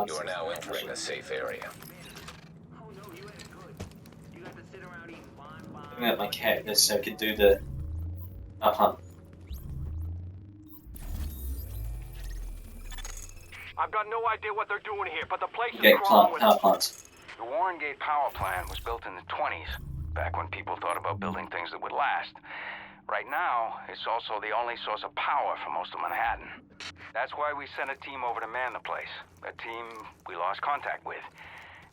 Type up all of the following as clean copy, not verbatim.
You are now entering a safe area. I'm gonna get my cat so I can do the up hunt. I've got no idea what they're doing here, but the place is Okay, crawling with power plant. The Warren Gate power plant was built in the 20s, back when people thought about building things that would last. Right now, it's also the only source of power for most of Manhattan. That's why we sent a team over to man the place. A team we lost contact with.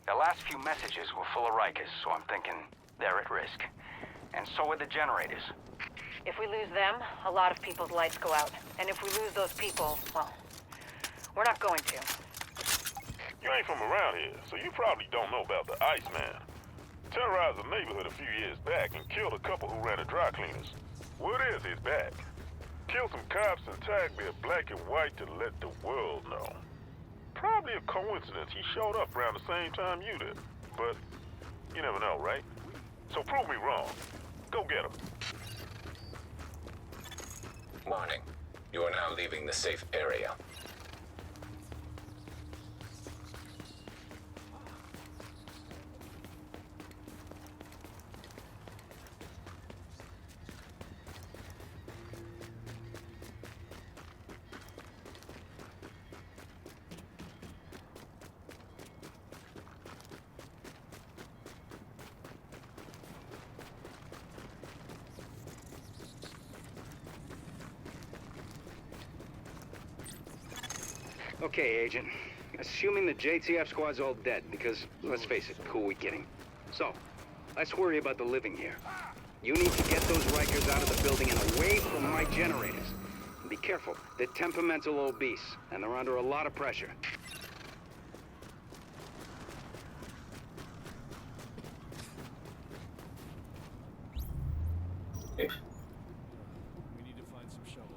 The last few messages were full of rikers, so I'm thinking they're at risk. And so are the generators. If we lose them, a lot of people's lights go out. And if we lose those people, well, we're not going to. You ain't from around here, so you probably don't know about the Iceman. Terrorized the neighborhood a few years back and killed a couple who ran a dry cleaners. Word is he's back. Killed some cops and tagged me a black and white to let the world know. Probably a coincidence he showed up around the same time you did. But you never know, right? So prove me wrong. Go get him. Warning. You are now leaving the safe area. Okay, Agent. Assuming the JTF squad's all dead, because, let's face it, who are we kidding? So, let's worry about the living here. You need to get those rikers out of the building and away from my generators. And be careful, they're temperamental obese, and they're under a lot of pressure. Yep. We need to find some shovels.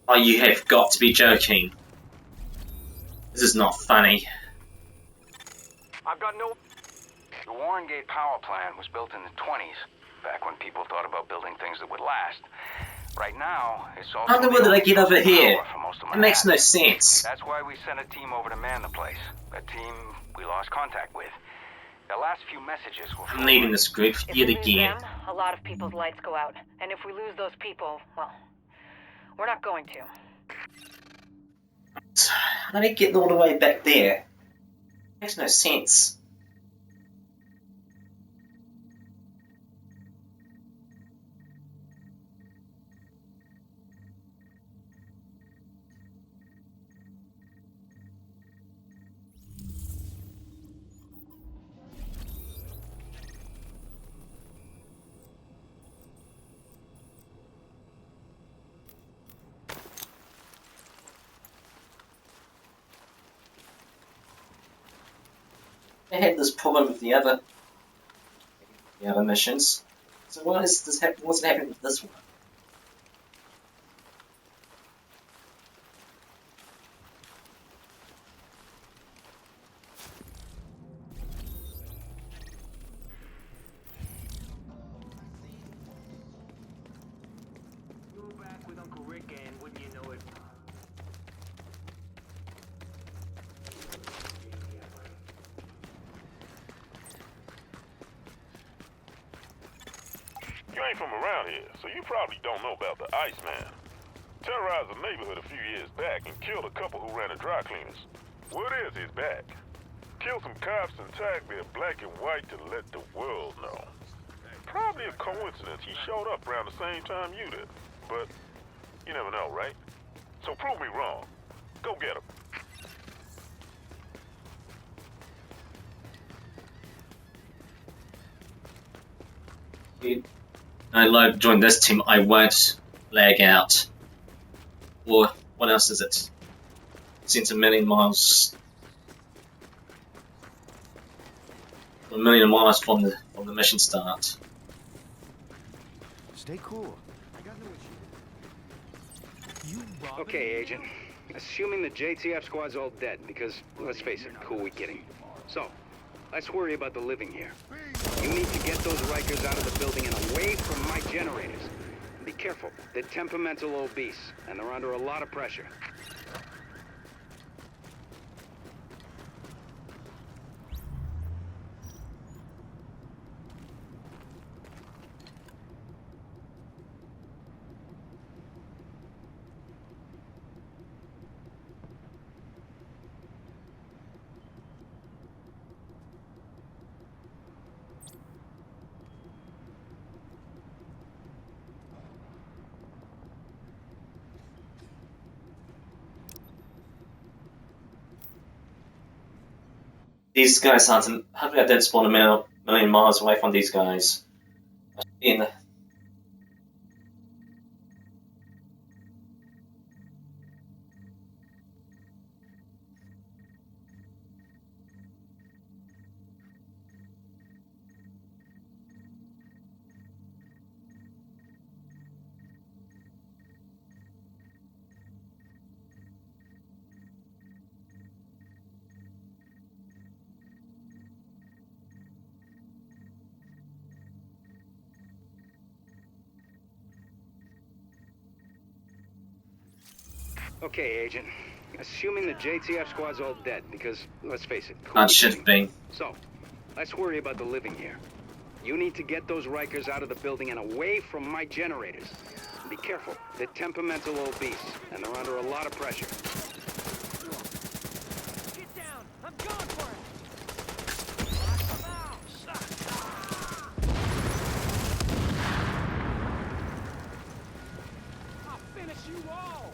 Oh, you have got to be joking. This is not funny. I've got no... The Warren Gate power plant was built in the 20s, back when people thought about building things that would last. Right now, it's all... I don't know whether they get over here. It makes no Manhattan. sense. That's why we sent a team over to man the place. A team we lost contact with. The last few messages were... I'm leaving this group If yet we lose again. them, a lot of people's lights go out. And if we lose those people, well, we're not going to. How did it get all the way back there? Makes no sense. I had this problem with the other missions. So what's happening with this one? You're back with Uncle Rick, and wouldn't you know it? You ain't from around here, so you probably don't know about the Iceman. Terrorized the neighborhood a few years back and killed a couple who ran a dry cleaners. Word is he's back. Killed some cops and tagged their black and white to let the world know. Probably a coincidence he showed up around the same time you did. But you never know, right? So prove me wrong. Go get him. I join this team, I won't lag out. Or what else is it? Since a million miles from the mission start. Stay cool. I got no issue. You robbing Okay, Agent. Assuming the JTF squad's all dead, because, let's face it, who are we kidding? So, let's worry about the living here. You need to get those rikers out of the building and away from my generators. And be careful, they're temperamental old beasts, and they're under a lot of pressure. These guys aren't. Hopefully, I didn't spawn a million miles away from these guys. In the Okay, Agent. Assuming the JTF squad's all dead, because, let's face it, who are that we should kidding? be. So, let's worry about the living here. You need to get those rikers out of the building and away from my generators. Be careful, they're temperamental old beasts, and they're under a lot of pressure. Get down! I'm going for it! I'll finish you all!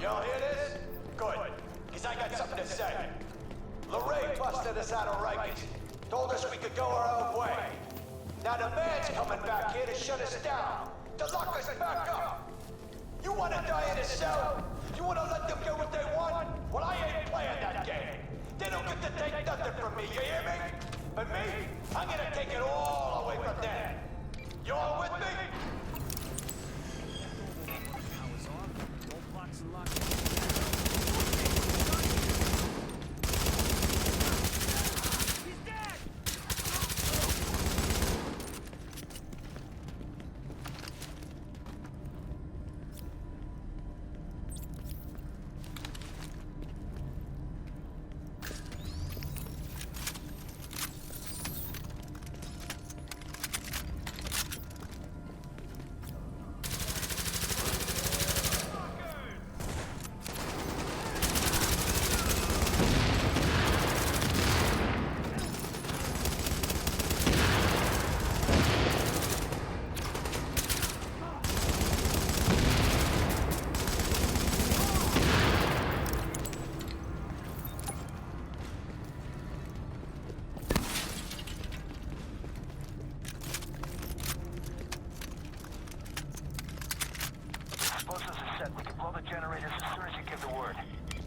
Y'all hear this? Good, because I got something to say. Lorraine busted us out of Rikers. Told us we could go our own way. Now the man's coming back here to shut us down. To lock us back up. You want to die in a cell? You want to let them get what they want? Well, I ain't playing that game. They don't get to take nothing from me, you hear me? But me, I'm gonna take it all away from them. You all with me? Powers on. Don't box and lock. He's dead! the generators as soon as you give the word.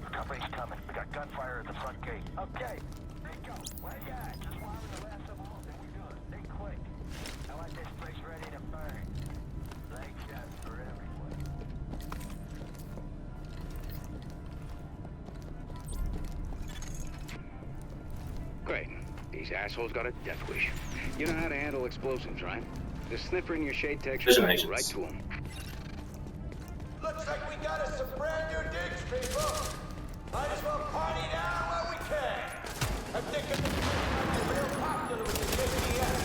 The company's coming. We got gunfire at the front gate. Okay. Rico, where you at? Just wiring the last of all, then we good. Think quick. I want this place ready to burn. Leg shots for everyone. Great. These assholes got a death wish. You know how to handle explosives, right? The sniffer in your shade tech should Vision go agents. right to them. Looks like we got us some brand new digs, people. Might as well party now while we can. I'm thinking we're real popular with the JTF.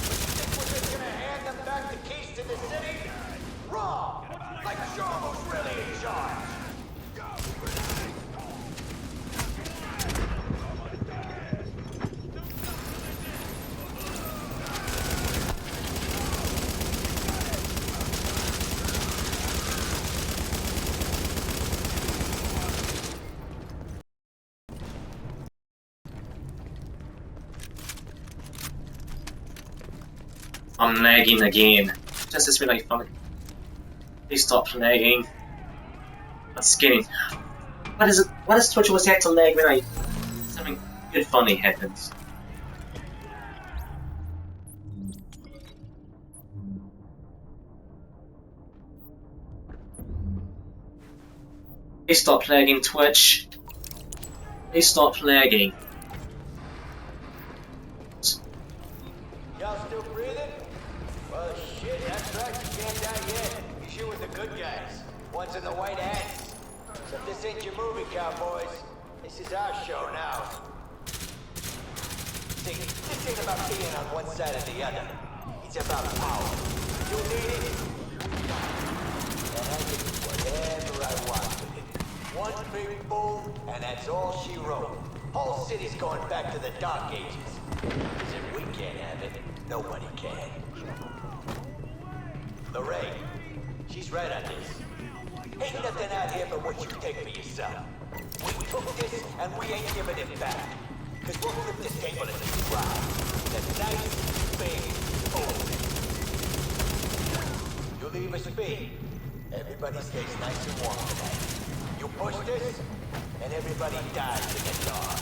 But you think we're just gonna hand them back the keys to the city? Wrong! Like Sharmo's really in charge. I'm lagging again. This is really funny. Please stop lagging. That's getting. What is it? What is Twitch was to lag when something good funny happens? Please stop lagging, Twitch. Please stop lagging. Y'all still breathing? Well, shit, that's right. You can't die yet. You sure with the good guys. One's in the white hats. So if this ain't your movie, cowboys, this is our show now. See, this ain't about being on one side or the other. It's about power. You need it, and I can do whatever I want with it. One big boom, and that's all she wrote. Whole city's going back to the Dark Ages. 'Cause if we can't have it, nobody can. Lorraine, she's right on this. Ain't nothing out here but what you take for yourself. We took this and we ain't giving it back. 'Cause we'll flip this table as a try. The nice, big boom. You leave us be. Everybody stays nice and warm tonight. You push this, and everybody dies in the dark.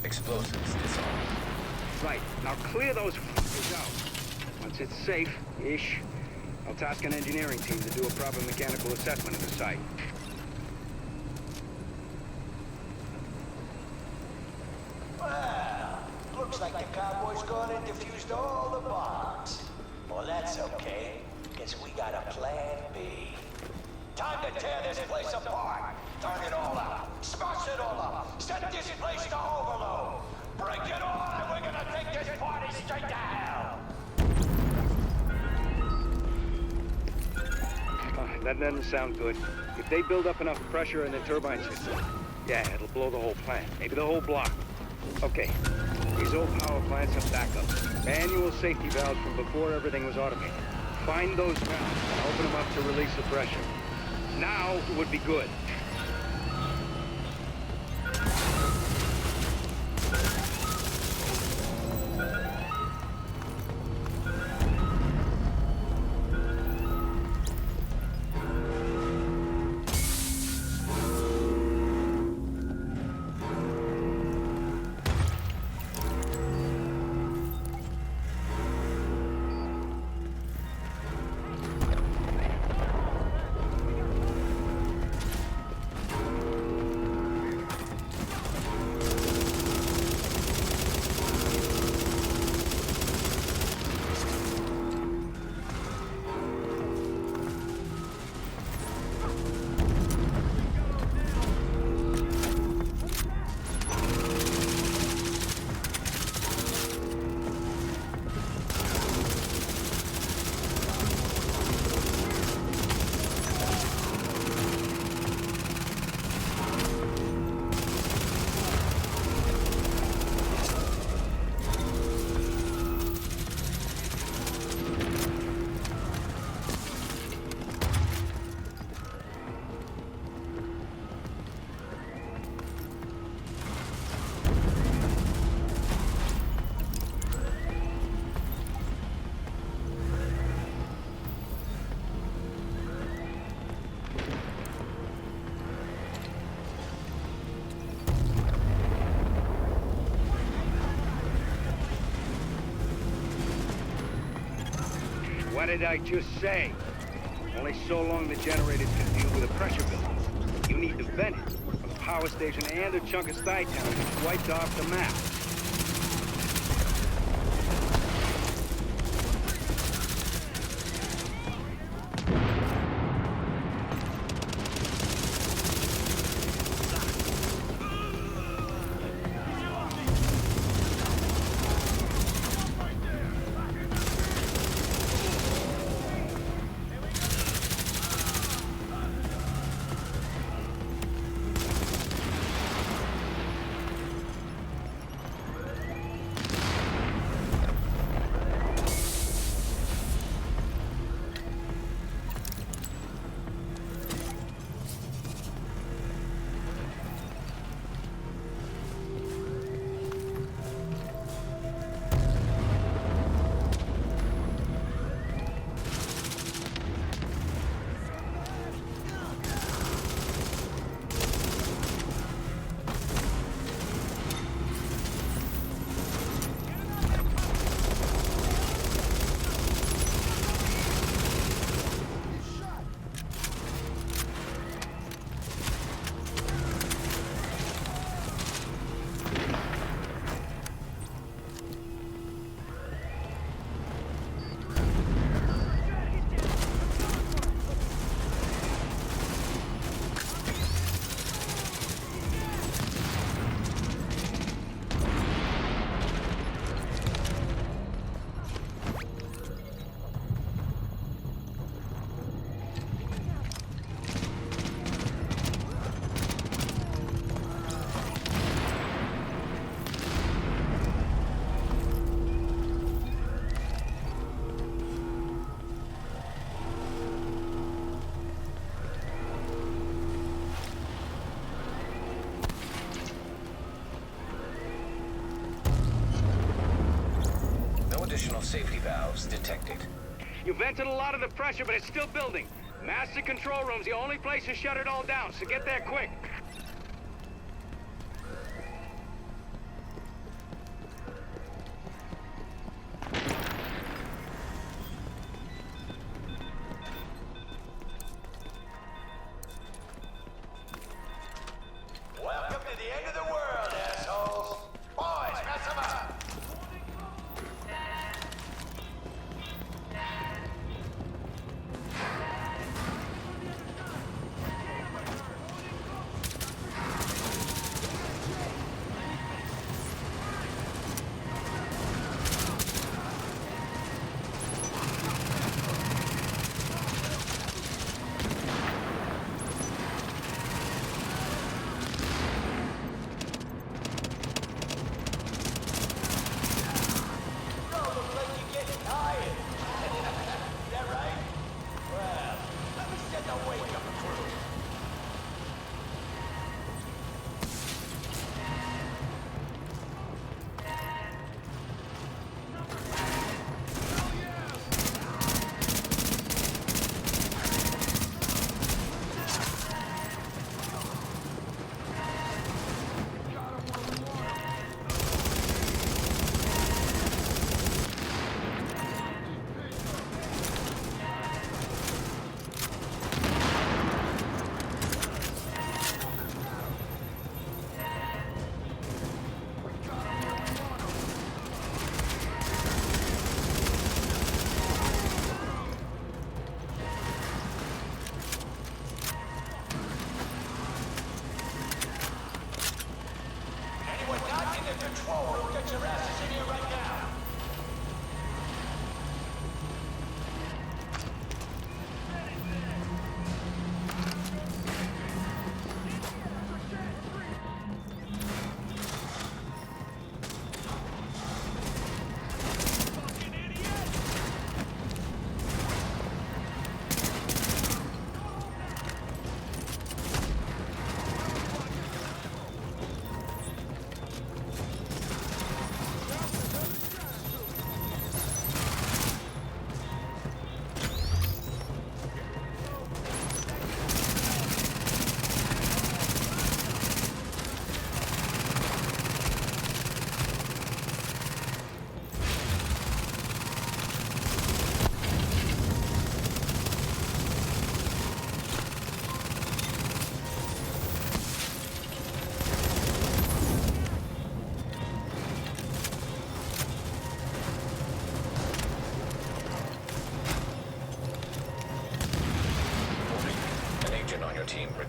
Explosives disarmed. Right, now clear those f***ers out. Once it's safe-ish, I'll task an engineering team to do a proper mechanical assessment of the site. Well, looks like the cowboys gone and defused all the bombs. Well, that's okay, because we got a plan B. Time to tear this place apart. Turn it all out. Smash it all up. Set this place to overload. Break it all, and we're gonna take this party straight to hell. that doesn't sound good. If they build up enough pressure in the turbine system, yeah, it'll blow the whole plant, maybe the whole block. Okay, these old power plants have backup. Manual safety valves from before everything was automated. Find those valves and open them up to release the pressure. Now would be good. What did I just say? Only so long the generators can deal with a pressure buildup. You need to vent it from the power station and a chunk of Stuytown that's wiped off the map. Additional safety valves detected. You vented a lot of the pressure, but it's still building. Master control room's the only place to shut it all down, so get there quick. Welcome to the end of the world, assholes. Boys, mess them up.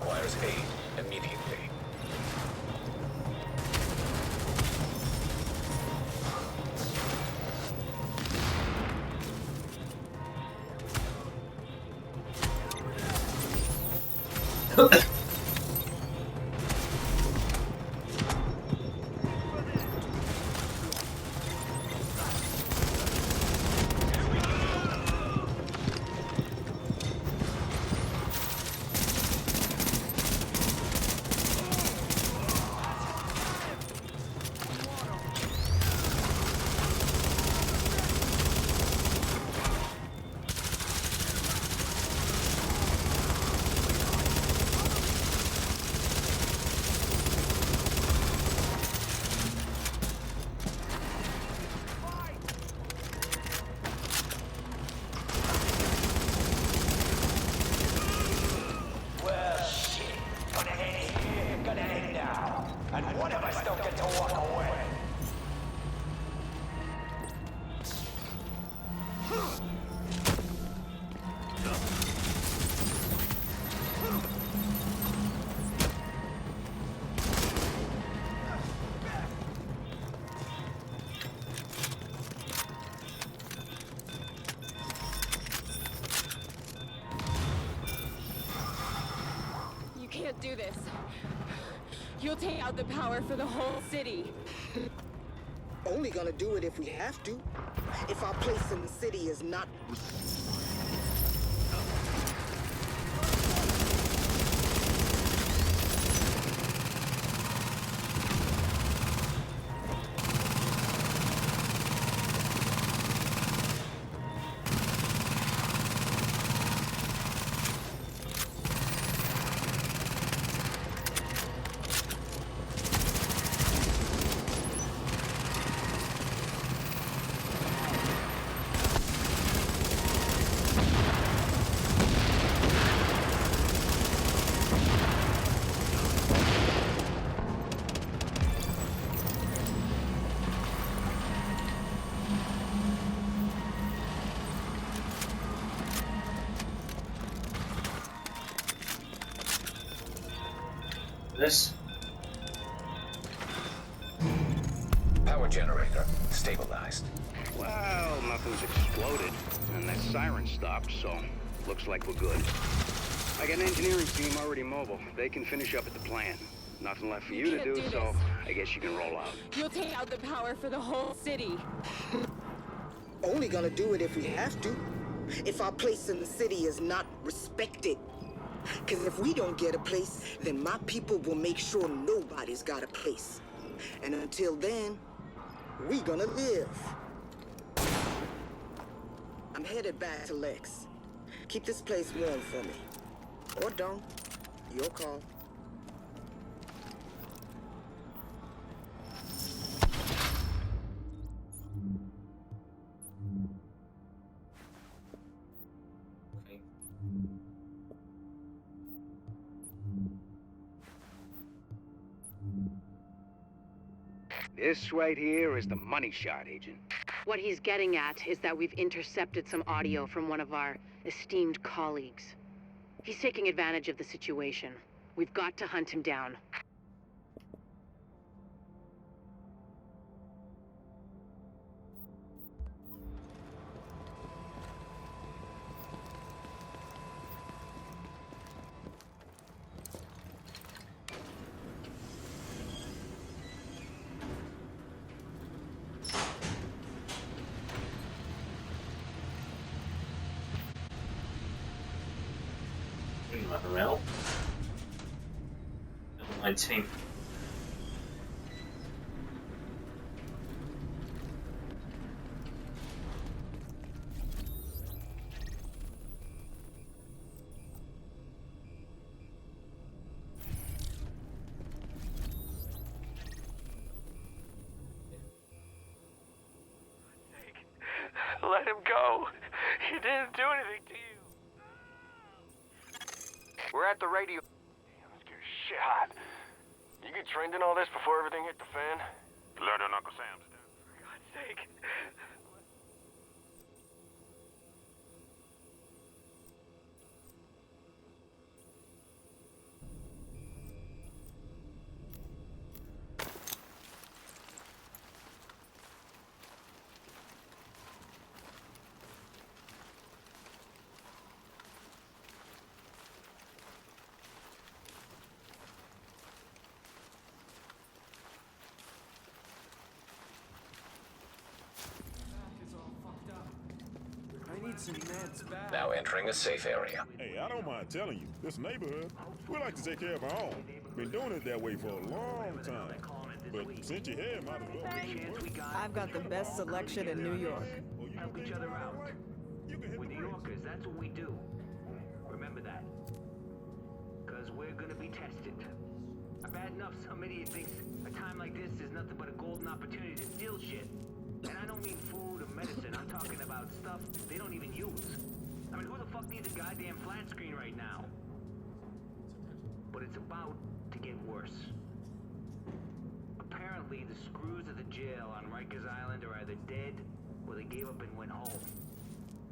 requires aid immediately. Well, shit. Gonna end here, gonna end now. And one of us don't get to walk away. You can't do this. You'll take out the power for the whole city. Only gonna do it if we have to. If our place in the city is not... This? Power generator stabilized. Well, nothing's exploded, and that siren stopped, so looks like we're good. I got an engineering team already mobile. They can finish up at the plant. Nothing left for you to can't do, do so this. I guess you can roll out. You'll take out the power for the whole city. Only gonna do it if we have to. If our place in the city is not respected. Cause if we don't get a place, then my people will make sure nobody's got a place. And until then, we gonna live. I'm headed back to Lex. Keep this place warm for me. Or don't. Your call. Okay. This right here is the money shot, Agent. What he's getting at is that we've intercepted some audio from one of our esteemed colleagues. He's taking advantage of the situation. We've got to hunt him down. Green weapon rail. Level 19. Let him go. He didn't do anything to you. We're at the radio. Damn, this gear's shit hot. You get trained in all this before everything hit the fan? Learned on Uncle Sam's. For God's sake. Now entering a safe area. Hey, I don't mind telling you, this neighborhood, we like to take care of our own. Been doing it that way for a long time. But since you're here, might as well make it work. I've got the best selection in New York. Help each other out. We're New Yorkers, that's what we do. Remember that. Because we're gonna be tested. Bad enough some idiot thinks a time like this is nothing but a golden opportunity to steal shit. And I don't mean food or medicine, I'm talking about stuff they don't even use. I mean, who the fuck needs a goddamn flat screen right now? But it's about to get worse. Apparently, the screws at the jail on Rikers Island are either dead or they gave up and went home.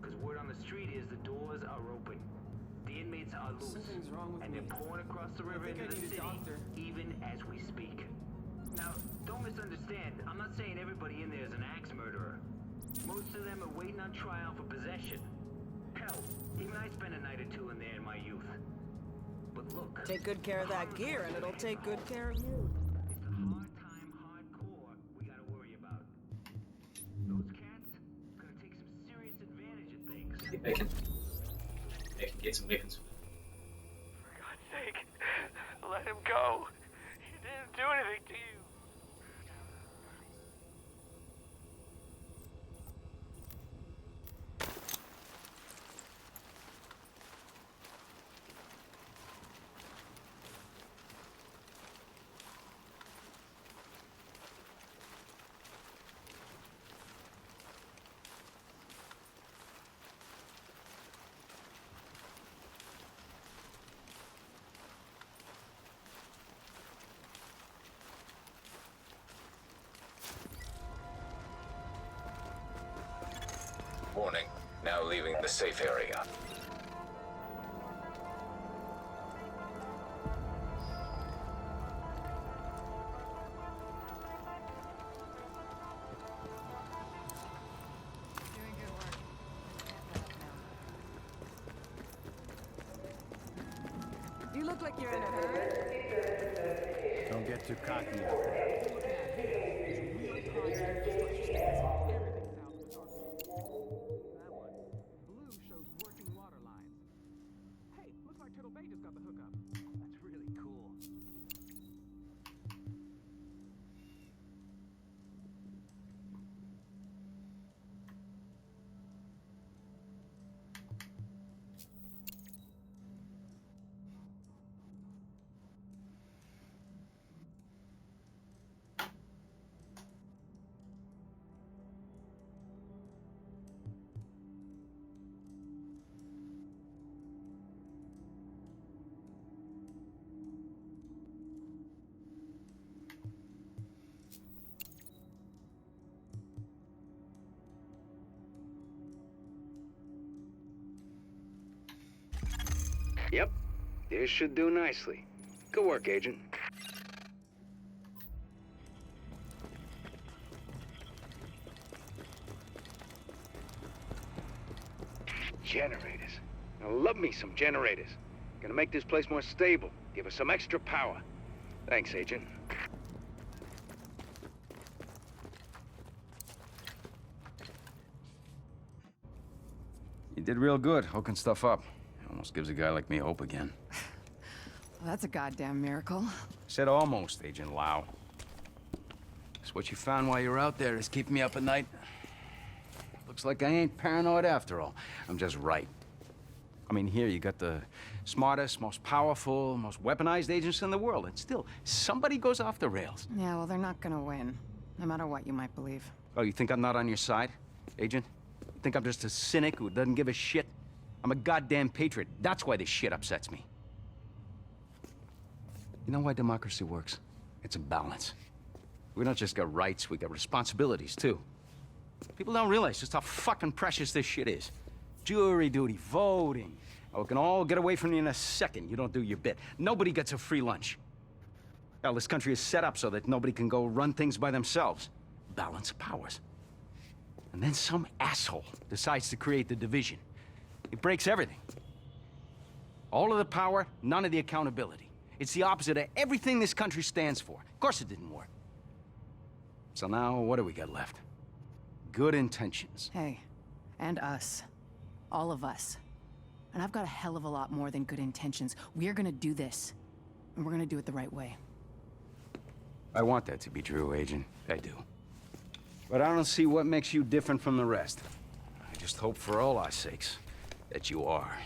Because word on the street is the doors are open. The inmates are loose, and they're pouring across the river into the city, even as we speak. Now, don't misunderstand. I'm not saying everybody in there is an axe murderer. Most of them are waiting on trial for possession. Hell, even I spent a night or two in there in my youth. But look... Take good care of that gear, and it'll take good care of you. It's the hard time, hardcore we gotta worry about. Those cats gonna take some serious advantage of things. I think they can get some weapons. For God's sake, let him go. He didn't do anything to you. Warning, now leaving the safe area. Doing good work. You look like you're in a hurry. Don't get too cocky out there. Blue shows working water lines. Hey, looks like Turtle Bay just got the hookup. That's really cool. Yep, this should do nicely. Good work, Agent. Generators. I love me some generators. Gonna make this place more stable. Give us some extra power. Thanks, Agent. You did real good hooking stuff up. Almost gives a guy like me hope again. Well, that's a goddamn miracle. Said almost, Agent Lau. Guess what you found while you were out there is keeping me up at night. Looks like I ain't paranoid after all. I'm just right. I mean, here you got the smartest, most powerful, most weaponized agents in the world, and still, somebody goes off the rails. Yeah, well, they're not gonna win, no matter what you might believe. Oh, you think I'm not on your side, Agent? You think I'm just a cynic who doesn't give a shit? I'm a goddamn patriot. That's why this shit upsets me. You know why democracy works? It's a balance. We don't just got rights, we got responsibilities, too. People don't realize just how fucking precious this shit is. Jury duty, voting. Oh, we can all get away from you in a second. You don't do your bit. Nobody gets a free lunch. Hell, this country is set up so that nobody can go run things by themselves. Balance of powers. And then some asshole decides to create the division. It breaks everything. All of the power, none of the accountability. It's the opposite of everything this country stands for. Of course it didn't work. So now, what do we got left? Good intentions. Hey, and us. All of us. And I've got a hell of a lot more than good intentions. We're gonna do this. And we're gonna do it the right way. I want that to be true, Agent. I do. But I don't see what makes you different from the rest. I just hope for all our sakes that you are.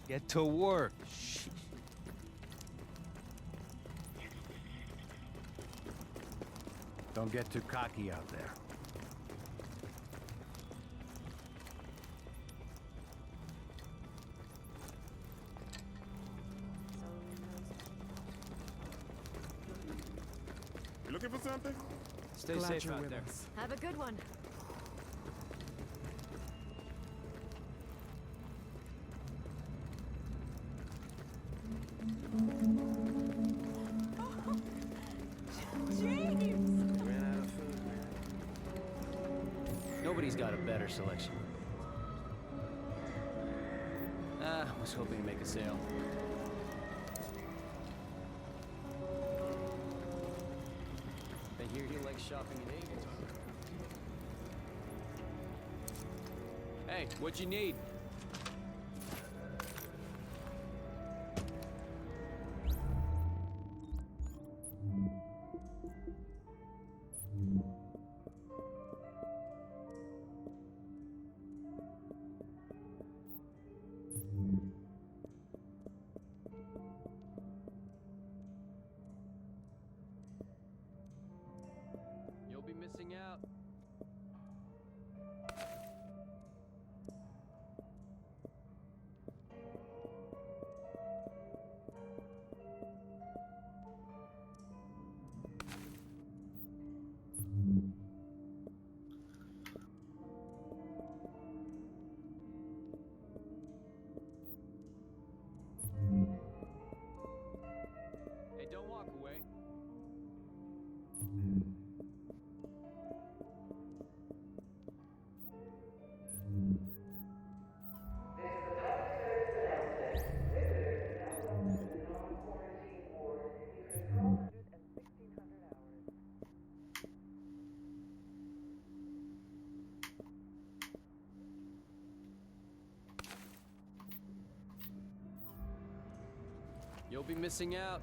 Get to work. Don't get too cocky out there. You looking for something? Stay Glad safe you're out with there. us. Have a good one. James! Ran out of food, man. Nobody's got a better selection. Was hoping to make a sale. I hear you like shopping at Avis. Hey, what you need? You'll be missing out. Hey, don't walk away. You'll be missing out.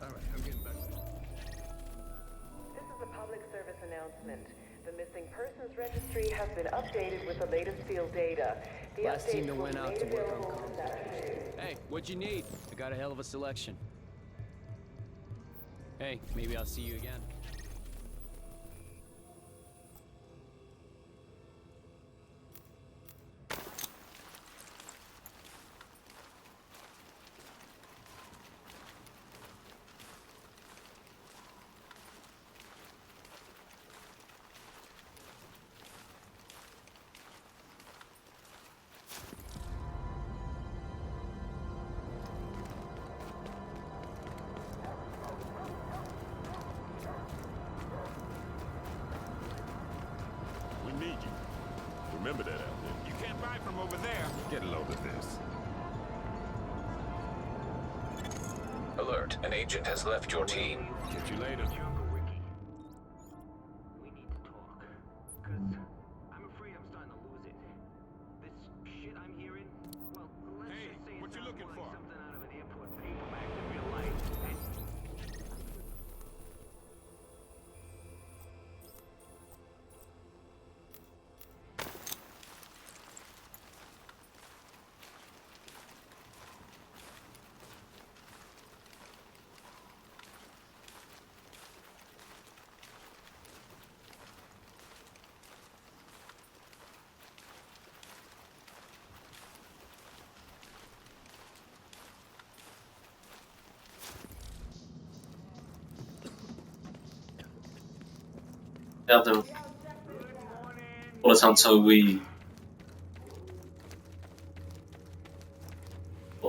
All right, I'm getting back. This is a public service announcement. The missing persons registry has been updated with the latest field data. The Last team updates that will went be out made to work on available comms. this afternoon. Hey, what'd you need? I got a hell of a selection. Hey, maybe I'll see you again. We need you. Remember that out there. You can't buy from over there. Get a load of this. Alert, an agent has left your team. Catch you later. We need to talk. Cause I'm afraid I'm starting to lose it. This shit I'm hearing, well, let's Hey, just say what it you sounds looking more for? like something out of an airport paperback than real life. And Have them bullet until we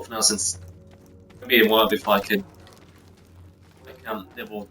for now since it's gonna be a while before I could like level